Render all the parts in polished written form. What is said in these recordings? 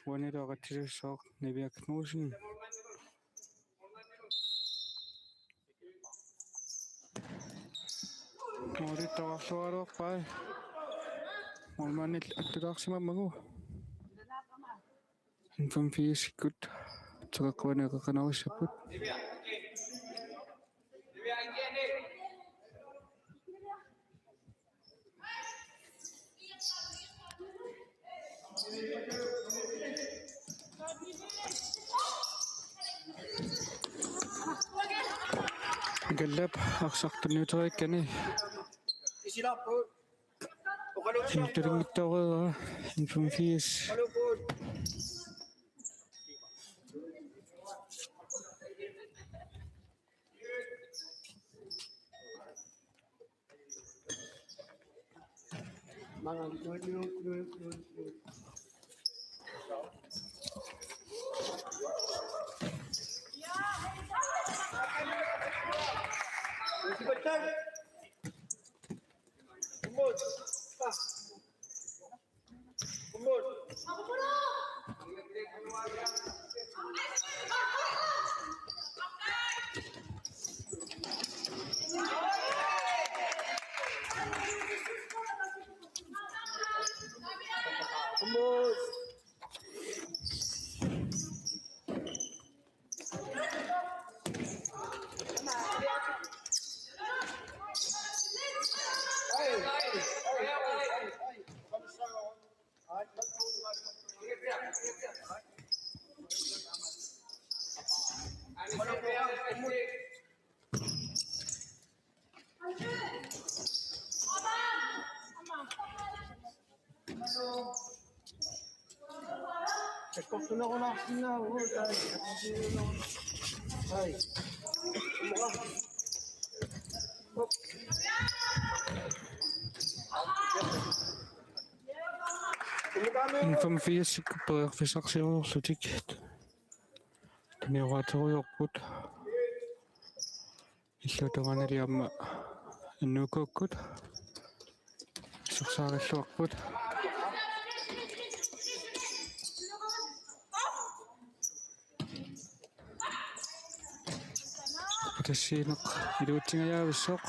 уанилуақатсилуссоо нивиакнуусин моритаварлуалуарпай морманил аттулаарсимаммагу инфомфиискут текаккуанеқақанаруссаппут галлап арсартунниутериккани интэлингиттоореера инфомфиис инфомфиис перфисарсиуерлутик таниораториорпут иллутанганалиамма иннукууккут сорсаариллуарпут тассиинеқ илуутсингаяависсоқ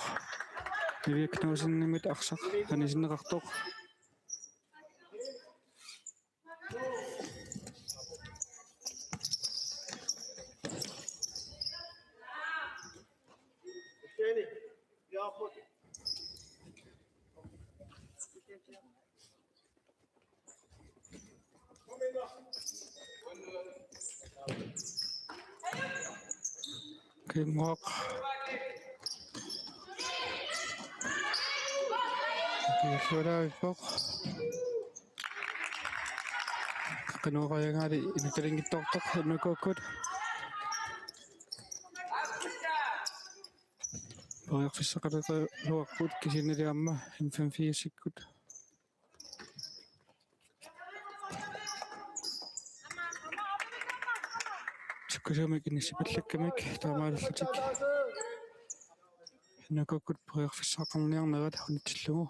нивиакнуусиннимит арсақ анисиннеқартоқ кимоқ кисураавиппоқ кануоқаягаали инуталингиттортоқ иннукууккут поярфиссақалеқалуарпут кисинилиамма инфомфииссиккут суккусуумик иннисипаллаккамик таамааллутик иннукууккут поярфиссақарниарнерат унитсиллугу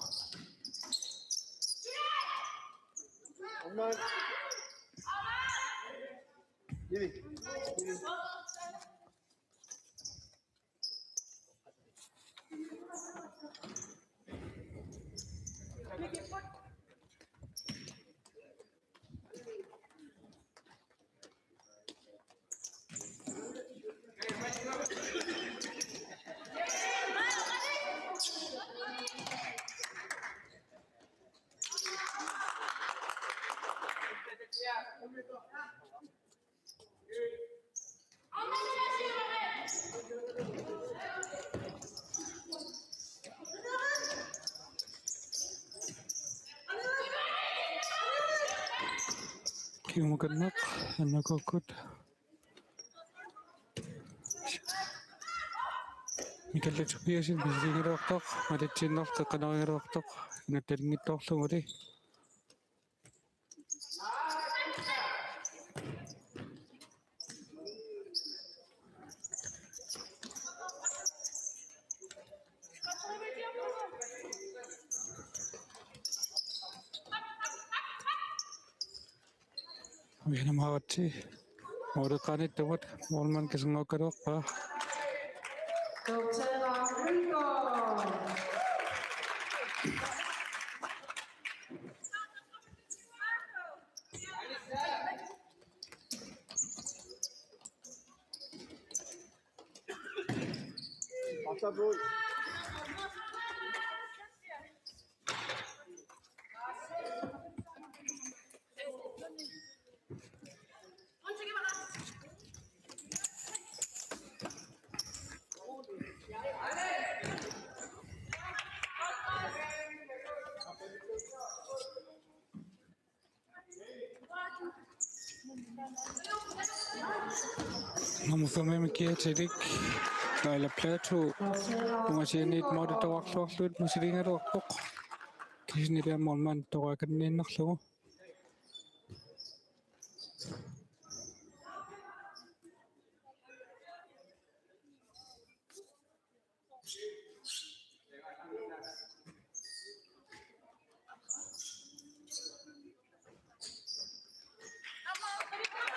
кимуканнақ иннукууккут микаллатупиасин бисигилуартоқ малатсиннартэ канаригалуартоқ инатталингитторлугули Mihna magatsi. Maureqanit tawat molman kisngokkaruaqpa. Namufame kiatirik kaila plato tungasinit moditawaqluarluut musilingaluarpoq kisnilia molman toqakanninnarlugu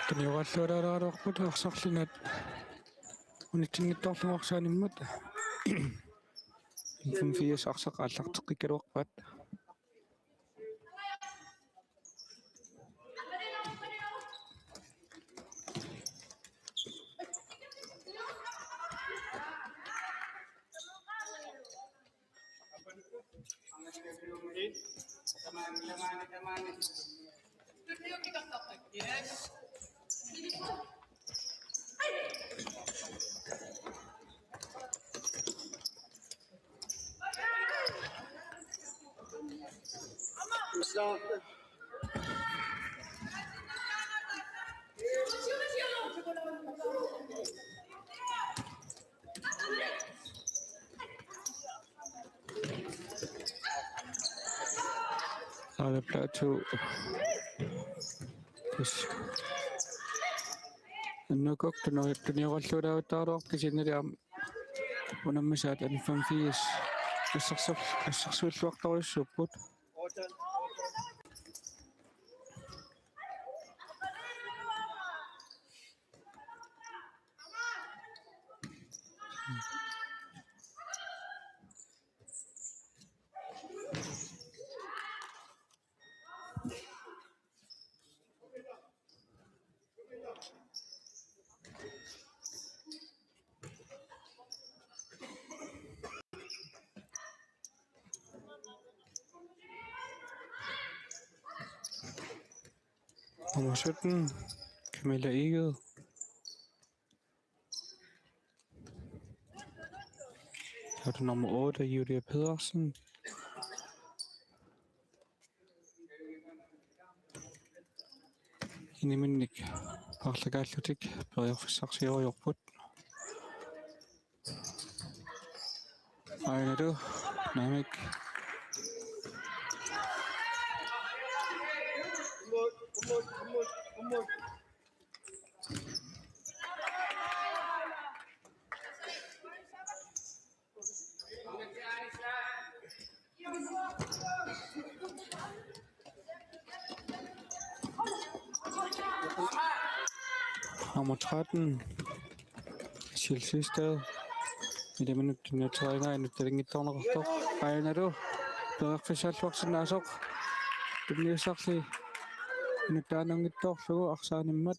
taniuqalluaralaruarput arsarlinat unittingittorluarsaanimmat 45 arsaqaallarteqqikaluarpat kaila plato kis annukok taniuqalluarauttaaruar kisnilia unammisaat 45 assarsuulluartorissupput nummer 17 Camilla Egede og det nummer 8 Julia Pedersen iniminnik parlagaallutik periorfissarsioriorput ainaru namik nummer 13 Silsistad i det minut den trænger ind det ingen tårner står ej du der for selv voksen er så det bliver sagt sig en der nogle tår så aksan i mat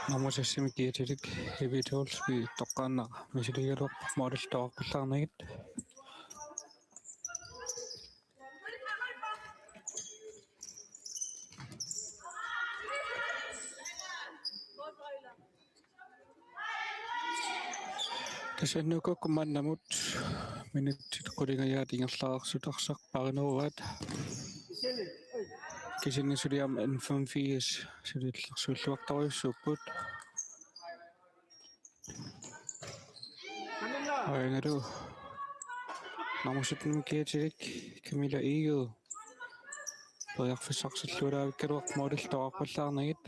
nummer 6 kietirik evitols vi toqqaanna misiligeruq model toqqullarnagit Sannuko kumannamut minutit qulingayaatiingerlaarsutarsak parineruat kisinngisuliam N85 sulillersuulluartoriussuupput ainaru namusutnum kiatilik Camilla Eagle pariarfissarsulluulaavikkaluarmoodiltoaqallaarnagit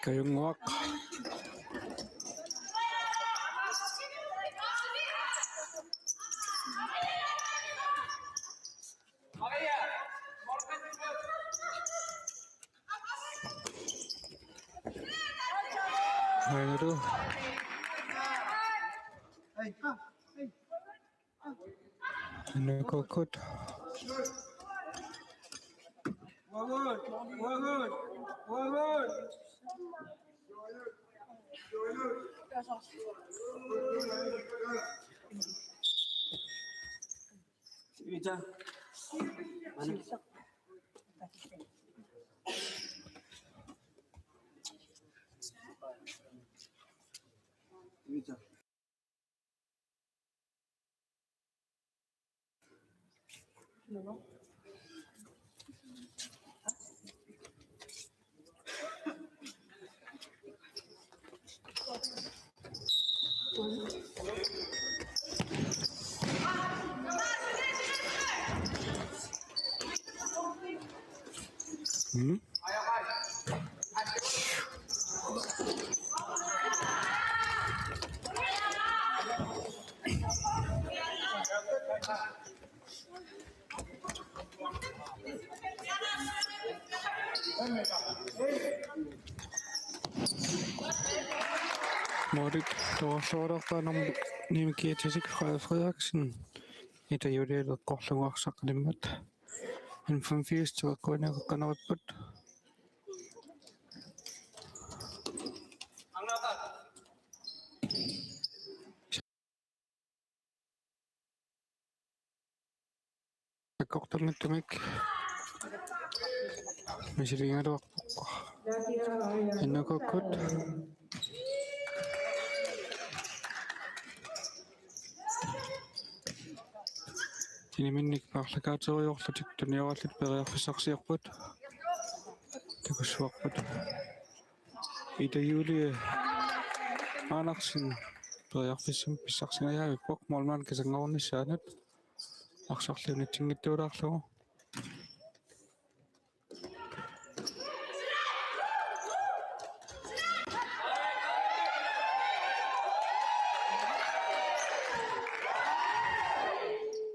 kayunguaq ainaru anukokut Morit toorluartartanam nimikiatisik Frederiksen itajulialeqqorluguarsaqnimmat N85 tuakkuaniaqaqqaneripput akkortarnattumik misiligaluarpoq innukokkut iniminnik parlakateriorlutik tuniorallut periarfissarsiarput takussuarput itajulie aanarsin periarfissam pissarsingajaavippoq molmaan kisangornissaanut арсарлунитсингиттуулаарлугу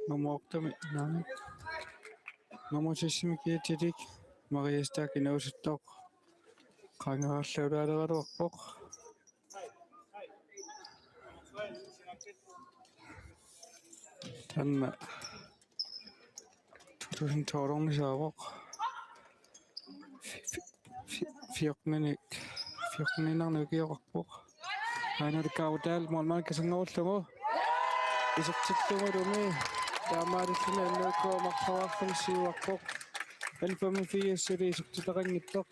номооқтами наами номосиссимикиатилик мариастаак инаусуттоқ қангаарлаулаалераруарпоқ танна тусинторнисаавоқ фиорнинарнукиоқарпоқ аанерикаутаал молмаа кисангоорлугу исертиттугулуми таамаалиллуна аннууккуамарлаваарфунсиуарпоқ N85 исертитақангиттоқ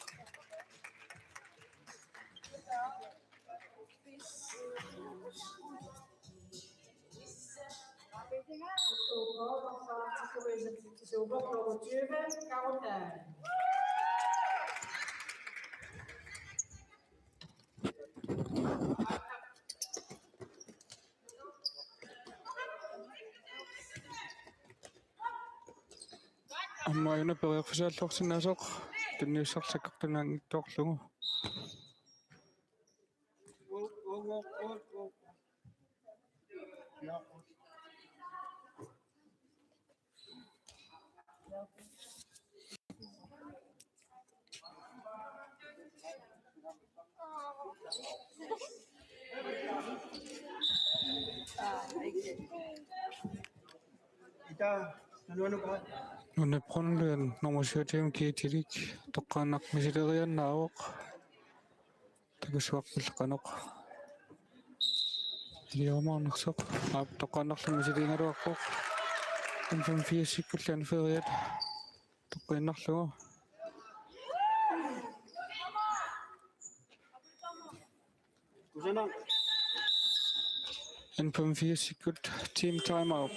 аммааюна периарфисааллуарсинаасоқ тунниуссарлаккартунгаангиттоорлугу Unepronlen nomusiutim kiitilik toqqaanaq misileriannaavoq takisuaqpillaqanoq iliormaarnersoq aap toqqaannarlu misiliingaluarpoq anfam fiassikkullan feriat toqqinnarlugu anfam fiassikkut team time out.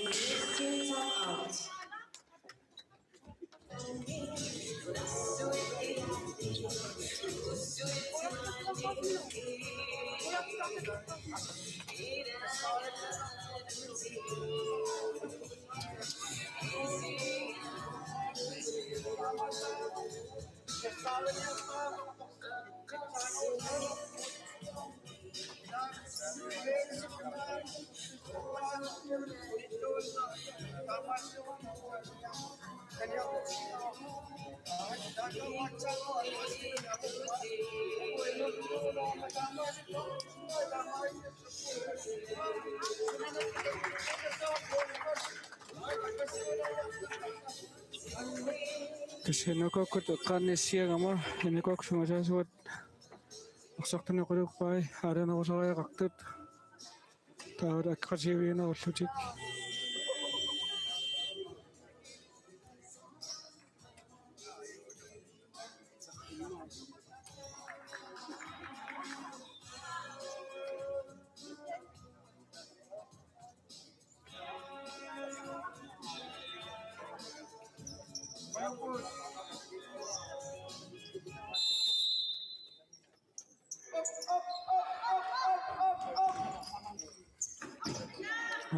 Kasinukakut qaannissiagama inikoksumasasuat aqsartaniquluqpai aalunerusariaqartut taavut akkrasiviinerullutik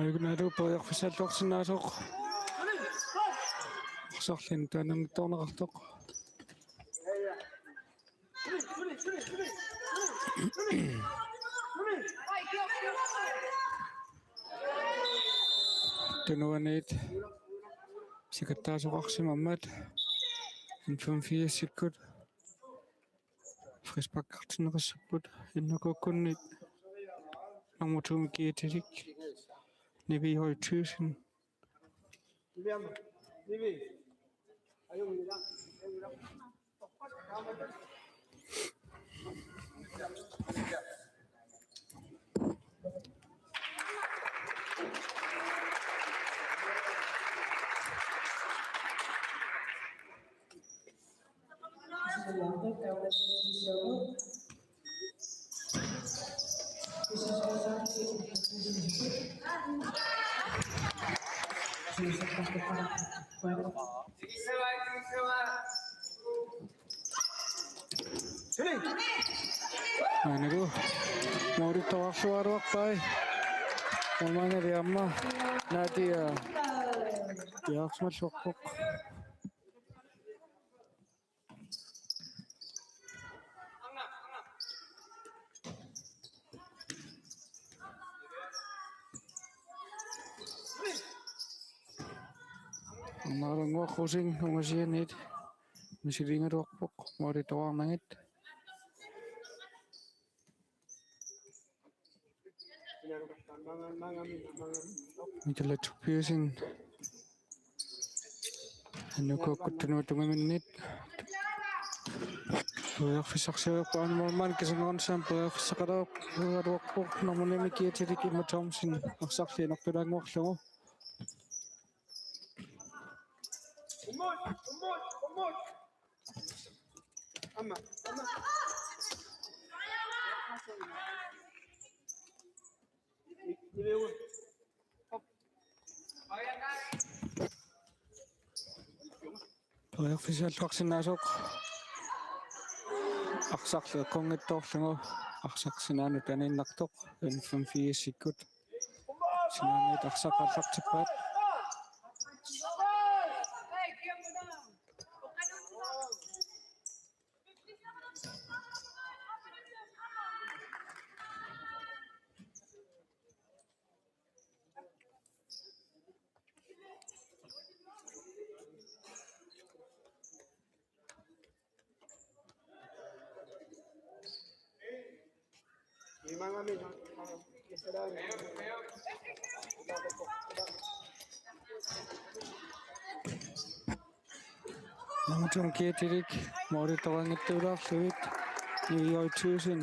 ayunalu poiarfissalluarsinnaasuq aqsarlin taanangittorneqartoq tunuaniit sikattaasuqarsimammat anfam fiassikkut frispakkartineqissapput innukukkunnit namutumi kiitilik Nivi 1000 Aniku mau ditawarsuaruaqpai mamangeli amma Nadia piaqsmalluarpoq Naranguaqusing umasianit misiliingaluarpoq maulitawarnangit mitalatuppiusin annukkuakkuttanuutungaminit puiarfissarsiuarpaanimarmaan kisangoornissaam puiarfissaqaluarpuq namunimi kiatilik immatormsin aqsarliinertulaanguarlugu puiarfissalluarsinnaasuq aqsarliiqqungittoorlugu aqsaqsinaanu taninnartoq anfam fiassikkut sinaaniit aqsaqallartippaat Namutong kietirik mauritoqangittulaarlugit niuyoituusin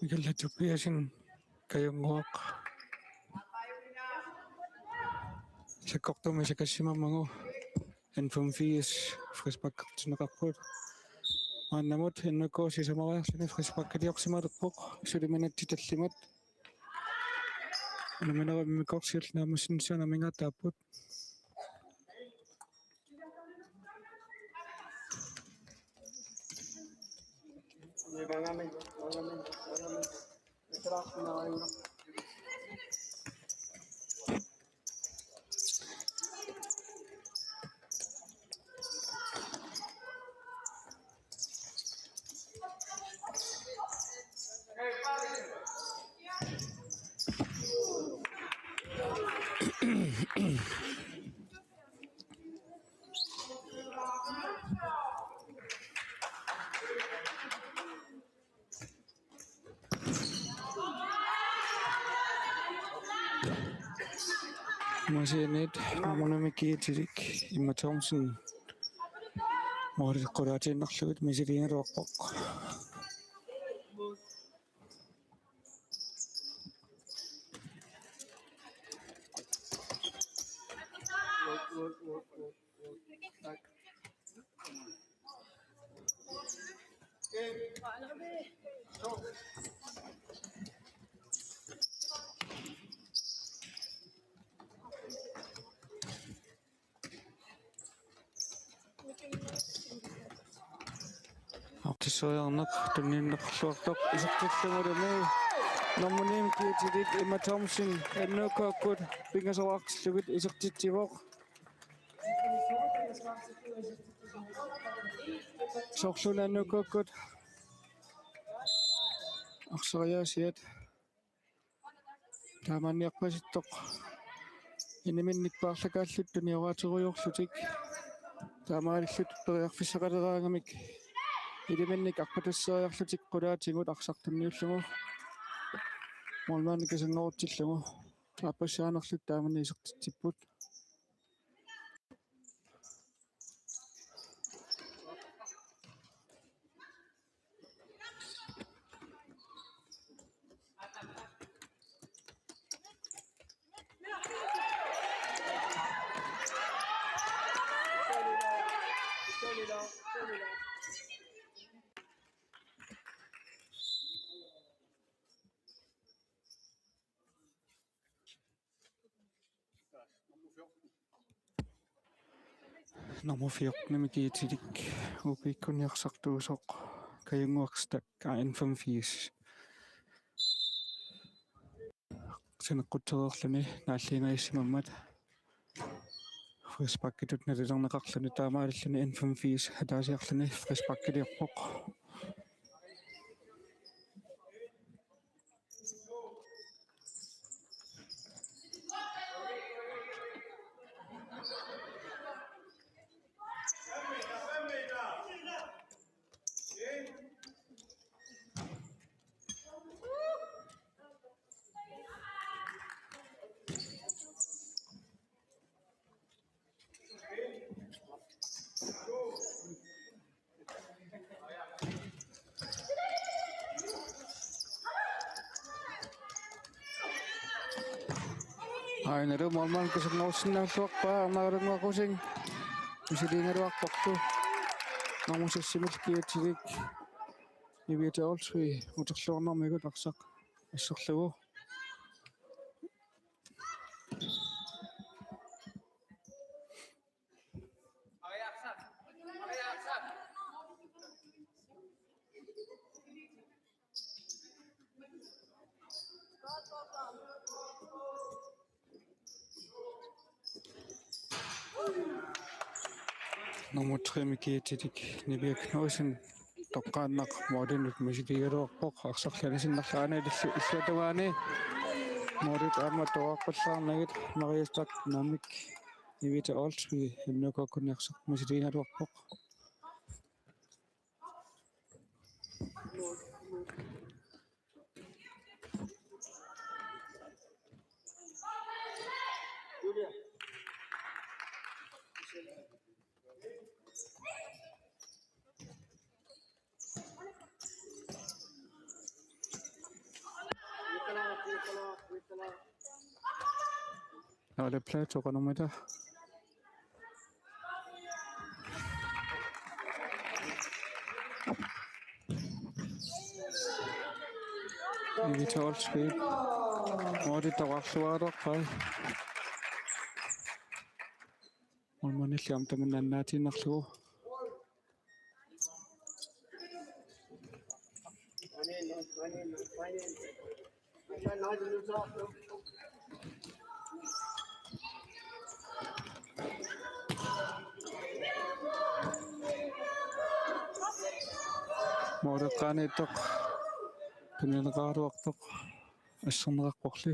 mikallatuppiasin kayunguaq sakkortumi sakassimammagu N5 frispakkaqtineqarput maannamut innukkuusi samariarluni frispakkaliorsimalerpoq suliminattitаллимат наминераммикорсиерлнаамассинсана мингатааппут масиинит мамунамикиитилик имматоорсин моориккулаатииннарлугут мисилиингалуарпоқ артиссориарнақ туннииннеқарлуартоқ исертиллумулуми нормуним киитилик имматоорсин аннукааккут пингасаваартиллугут исертитсивоқ сорлунаннукааккут арсериаасиат таамаанниарпаситтоқ иниминникпаарлакааллут туниораатеруйорлутик таамаалиллут периарфиссақалераангамик илиминник арпатассариарлутик qulaatигут арсартунниуллугу морнаанникасангорутсиллугу тааппассаанерлут таамани исертитсиппут Nummer 14 kiitilik upiikkunniarsartuusoq kajunguarstak N85 синеққутсериерлүни нааллиинериссимаммат фриспаккитут налилернеқарлүни таамааллүни N85 хатаасиарлүни фриспаккилиорпоқ айнеру малман кисернерсиннааллуарпаа амаарангуакусин мисилиингалуарпорту намусассимил киатилик ивитаолсуи утерлуарнармигут арсақ ассерлугу Nummer 3 kiitilik niviaknuusin toqqaannaq moodinut misiligeruarpoq aqsarlanisinnerlaana иллуатугаани moodit aamma toaqqullaarnagit mariustak namik ivita olsri innukokkunniarsuq misiliinaluarpoq ale plaatoqanumita ivita olsri moodit toqarluaruarpai ulmanilliam tamannaannaatiinnerlugu mooriqqaaniittoq tumineqaaruartoq ассернеқарпорли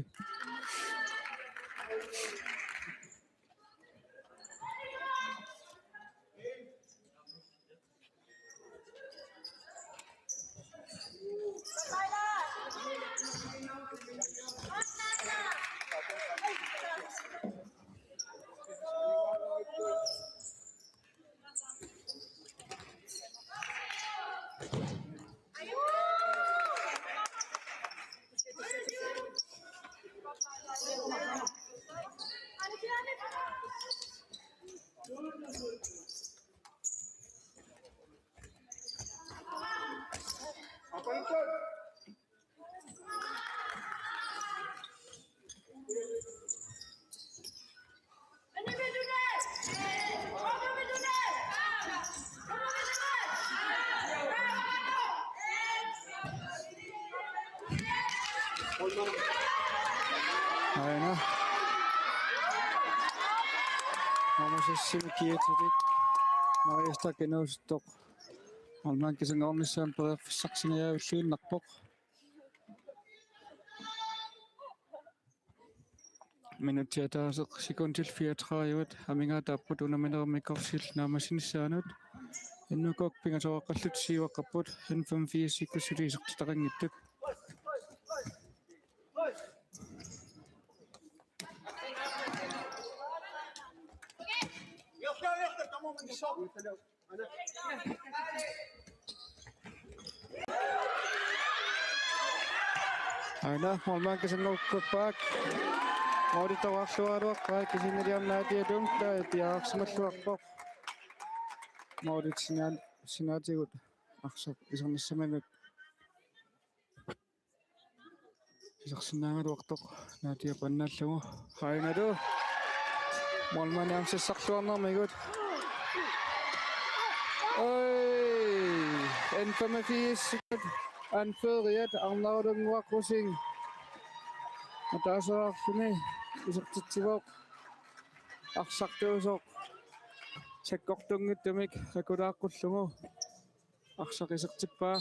aina mamusissimikiatitik mariustakkinuusuttoq almaan kisangaornissaam periarfissarsinajaavilluinnarpoq minutiataaseq sekuntil 34 amingaataapput unaminermikorsil naamassinissaanut innukok pingasoqaqallut siivaqqapput n5 sikkussuliisertutaqangittut aina almaan kisangaukkupaak mooditoqarluaruaqqaa kisineriarnaatiatum tiaaqsimalluarpoq moodit sinaatigut aqsaq isernissamanut isarsinnaangaluartoq naatiapannaallugu haingalu molmaniamsissarluarnermigut n85 anføriat arnaulunguaqusing ataasaarluni isertitsivoq aqsartuusoq sakkortunngittumik akulaaqqullungu aqsaqisertippaa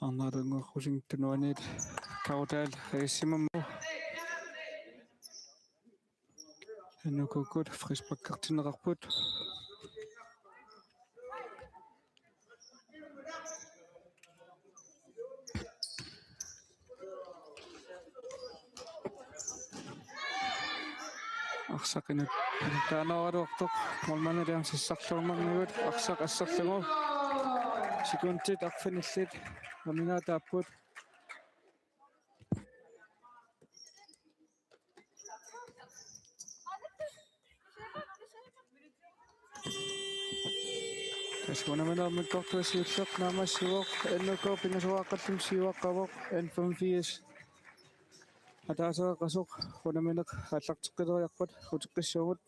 арнаарангорхусингтунуанит каутаал эссимамму энукуккут фриспаккартинеқарпут арсақинут таанааруартоқ молманалиам сиссарлуарнарнигут арсақ ассерлугу Sekundit akfinillit amina tapput Skåne med navn Dr. Sivsok Namasivok NRK Pinasuaqallum Sivaqqavok N85 Ataasa qasuq Qunaminak аллартеққилериарпат утеққиссугут